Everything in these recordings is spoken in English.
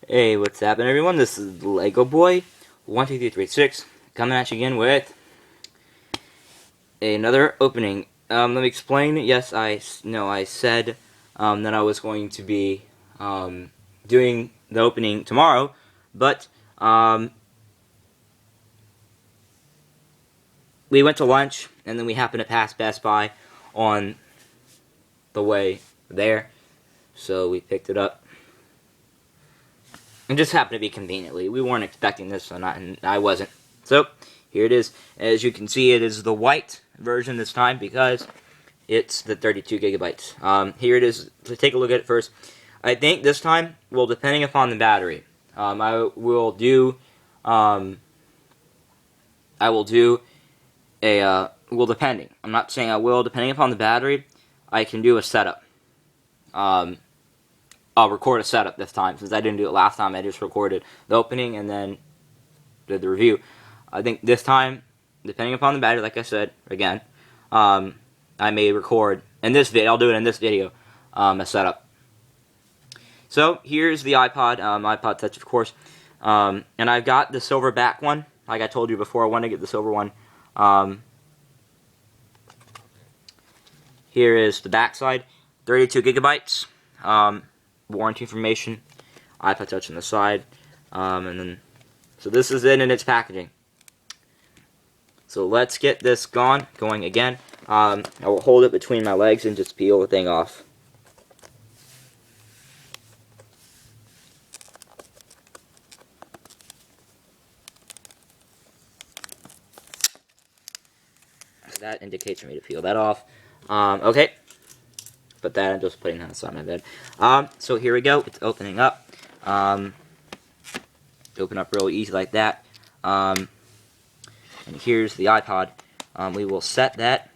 Hey, what's happening, everyone? This is Lego Boy 12336 coming at you again with another opening. Let me explain. Yes, I said that I was going to be doing the opening tomorrow, but we went to lunch and then we happened to pass Best Buy on the way there, so we picked it up. It just happened to be conveniently. We weren't expecting this, and I wasn't. So, here it is. As you can see, it is the white version this time because it's the 32 gigabytes. Here it is. So take a look at it first. I think this time, well, depending upon the battery, I will do a, well, depending. I'm not saying I will. Depending upon the battery, I can do a setup. I'll record a setup this time, since I didn't do it last time. I just recorded the opening and then did the review. I think this time, depending upon the battery, like I said, again, I may record in this video. I'll do it in this video, a setup. So here's the iPod, iPod Touch, of course, and I've got the silver back one. Like I told you before, I want to get the silver one. Here is the back side, 32 gigabytes. Warranty information, iPod Touch on the side, and then, so this is it in its packaging. So let's get this going again. I will hold it between my legs and just peel the thing off. So that indicates for me to peel that off. Okay. Put that, I'm just putting that inside my bed. So here we go. It's opening up. Open up real easy like that. And here's the iPod. We will set that.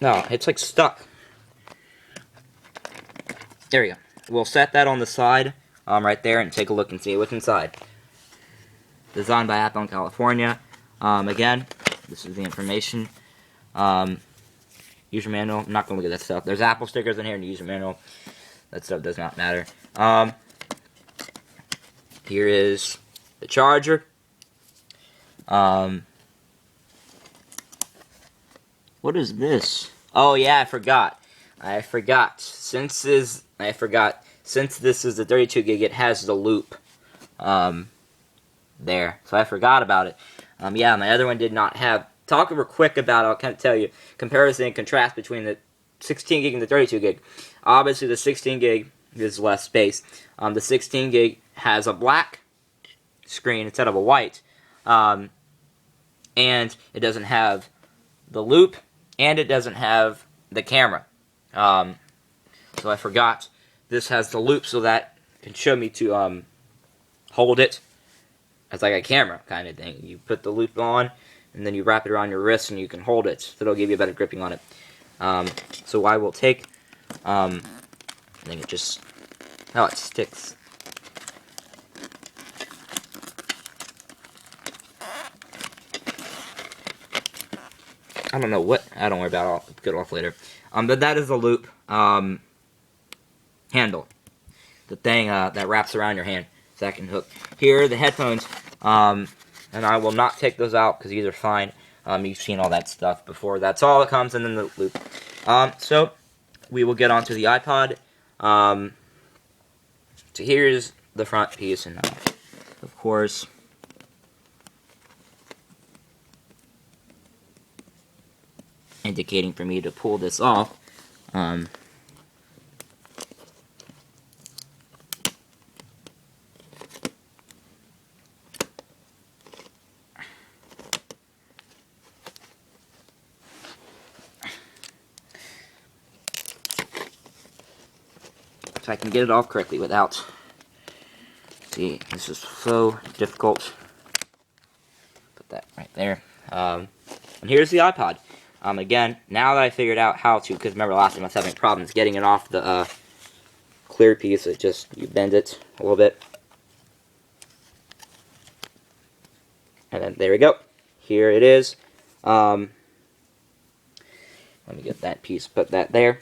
No, it's like stuck. There we go. We'll set that on the side, right there, and take a look and see what's inside. Designed by Apple in California. Again, this is the information. User manual. I'm not going to look at that stuff. There's Apple stickers in here and the user manual. That stuff does not matter. Here is the charger. What is this? Oh yeah, I forgot. Since this is the 32 gig, it has the loop. There. So I forgot about it. Yeah, my other one did not have. Talk real quick about it. I'll kind of tell you comparison and contrast between the 16 gig and the 32 gig. Obviously, the 16 gig is less space. The 16 gig has a black screen instead of a white, and it doesn't have the loop, and it doesn't have the camera. So I forgot. This has the loop, so that can show me to hold it. It's like a camera kind of thing. You put the loop on, and then you wrap it around your wrist, and you can hold it. So it'll give you better gripping on it. So I will take, I think it just, oh, it sticks. I don't know what, I don't worry about it, I'll get it off later. But that is the loop, handle. The thing, that wraps around your hand. Second hook. Here are the headphones, and I will not take those out because these are fine. You've seen all that stuff before. That's all that comes in the loop. So we will get onto the iPod. So here's the front piece, and of course, indicating for me to pull this off. So I can get it off correctly without, see, this is so difficult. Put that right there. And here's the iPod. Again, now that I figured out how to, because remember last time I was having problems getting it off the clear piece, it just, you bend it a little bit. And then there we go. Here it is. Let me get that piece, put that there.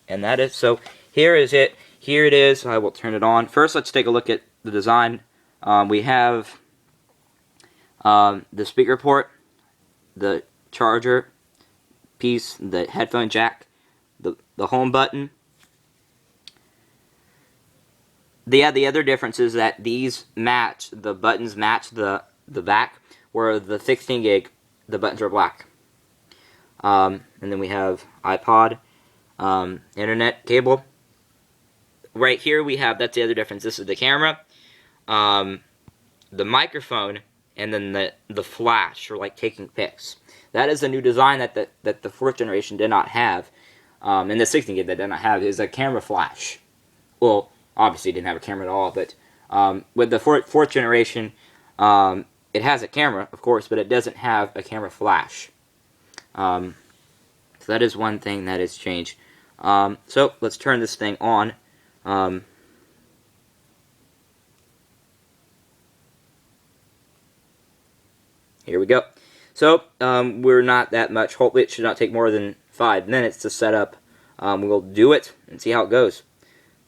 And that is, so here is it. Here it is. I will turn it on. First, let's take a look at the design. We have the speaker port, the charger piece, the headphone jack, the home button. The other difference is that these match, the buttons match the back, where the 16 gig, the buttons are black. And then we have iPod, internet cable. Right here we have, that's the other difference. This is the camera, the microphone, and then the flash for like taking pics. That is a new design that the 4th generation did not have, and the 16 gig that did not have is a camera flash. Well, obviously it didn't have a camera at all, but with the 4th generation, it has a camera, of course, but it doesn't have a camera flash. So that is one thing that has changed. So let's turn this thing on. Here we go. So we're not that much. Hopefully it should not take more than 5 minutes to set up. We'll do it and see how it goes.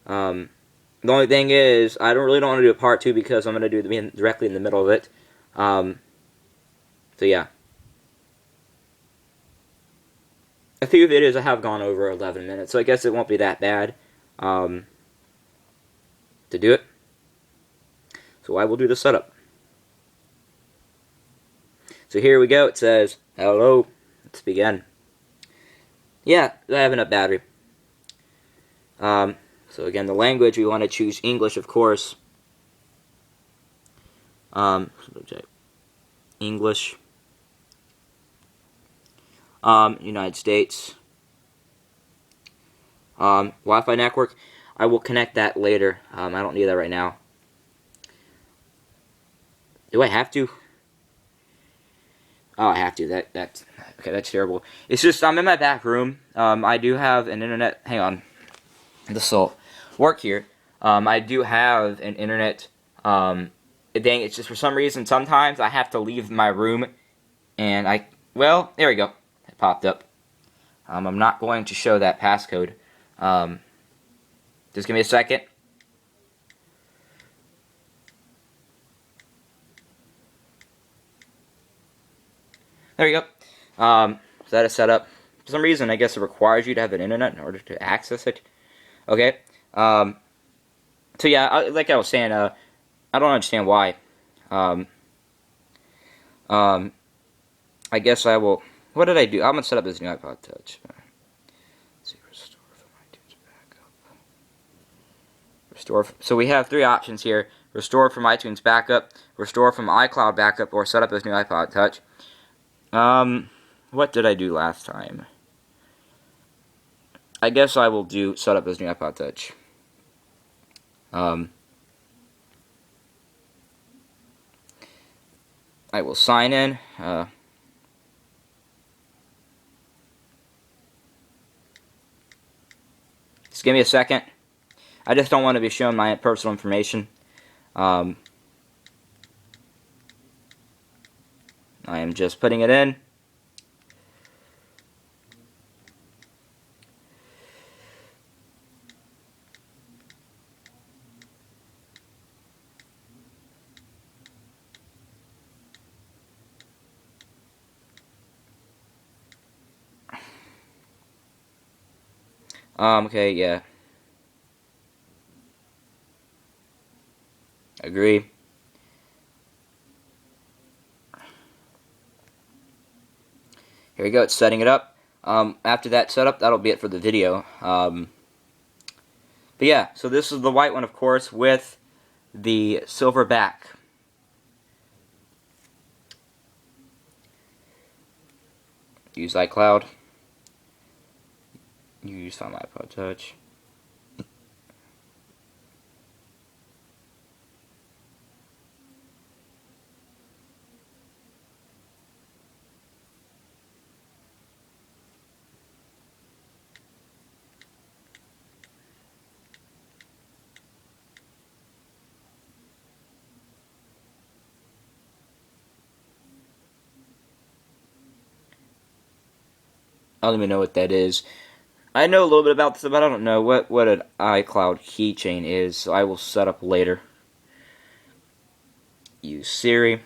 The only thing is, I really don't want to do a part 2 because I'm going to do it directly in the middle of it. So yeah. A few videos I have gone over 11 minutes, so I guess it won't be that bad to do it. So I will do the setup. So here we go. It says, hello, let's begin. Yeah, I have enough battery. So again, the language, we want to choose English, of course. English. United States. Wi-Fi network. I will connect that later. I don't need that right now. Do I have to? Oh, I have to. That's okay. That's terrible. It's just I'm in my back room. I do have an internet. Hang on. This will work here. I do have an internet. Dang, it's just for some reason sometimes I have to leave my room, and well, there we go. It popped up. I'm not going to show that passcode. Just give me a second. There you go. Is that a setup? For some reason, I guess it requires you to have an internet in order to access it. Okay. So yeah, like I was saying, I don't understand why. I guess I will. What did I do? I'm gonna set up this new iPod Touch. Let's see, restore from iTunes backup. Restore. So we have 3 options here: restore from iTunes backup, restore from iCloud backup, or set up this new iPod Touch. What did I do last time? I guess I will do set up this new iPod Touch. I will sign in. Just give me a second. I just don't want to be showing my personal information. I am just putting it in. Okay, yeah. Agree. Here we go, it's setting it up. After that setup, that'll be it for the video. But yeah, so this is the white one, of course, with the silver back. Use iCloud. Use Find My iPod Touch. I don't even know what that is. I know a little bit about this, but I don't know what an iCloud keychain is, so I will set up later. Use Siri.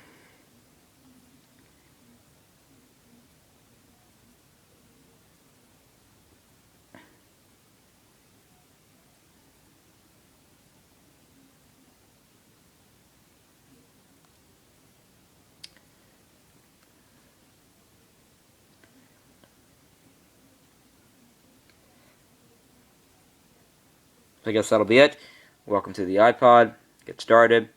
So I guess that'll be it. Welcome to the iPod. Get started.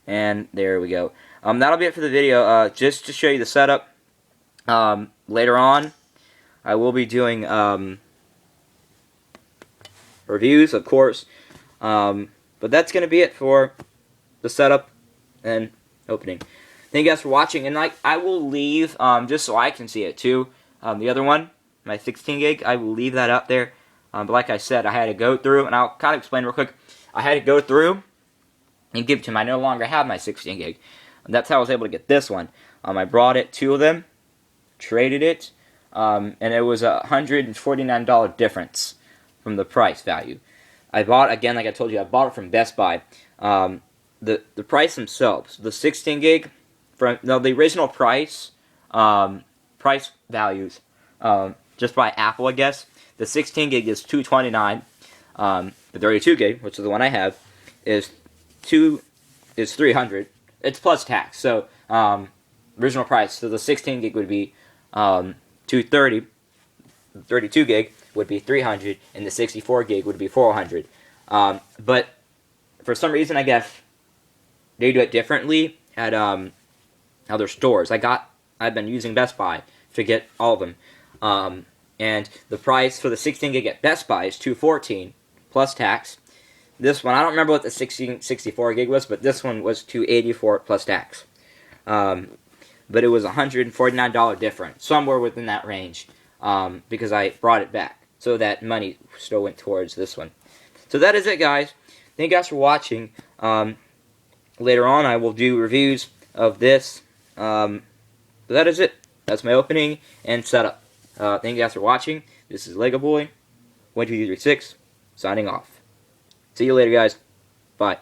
And there we go. That'll be it for the video. Just to show you the setup. Later on, I will be doing reviews, of course. But that's going to be it for the setup and opening. Thank you guys for watching. And I will leave, just so I can see it too, the other one, my 16 gig, I will leave that up there. But like I said, I had to go through, and I'll kind of explain real quick. I had to go through and give it to him. I no longer have my 16 gig. And that's how I was able to get this one. I brought it, 2 of them, traded it, and it was a $149 difference from the price value. I bought, again, like I told you, I bought it from Best Buy. The price themselves, the 16 gig, the original price, price values, just by Apple, I guess. The 16 gig is $229. The 32 gig, which is the one I have, is $300. It's plus tax. So original price. So the 16 gig would be $230. The 32 gig would be $300, and the 64 gig would be $400. But for some reason, I guess they do it differently at other stores. I've been using Best Buy to get all of them. And the price for the 16 gig at Best Buy is $214 plus tax. This one, I don't remember what the 64 gig was, but this one was $284 plus tax. But it was $149 difference, somewhere within that range, because I brought it back. So that money still went towards this one. So that is it, guys. Thank you guys for watching. Later on, I will do reviews of this. But that is it. That's my opening and setup. Thank you guys for watching. This is Lego Boy 1236 signing off. See you later, guys. Bye.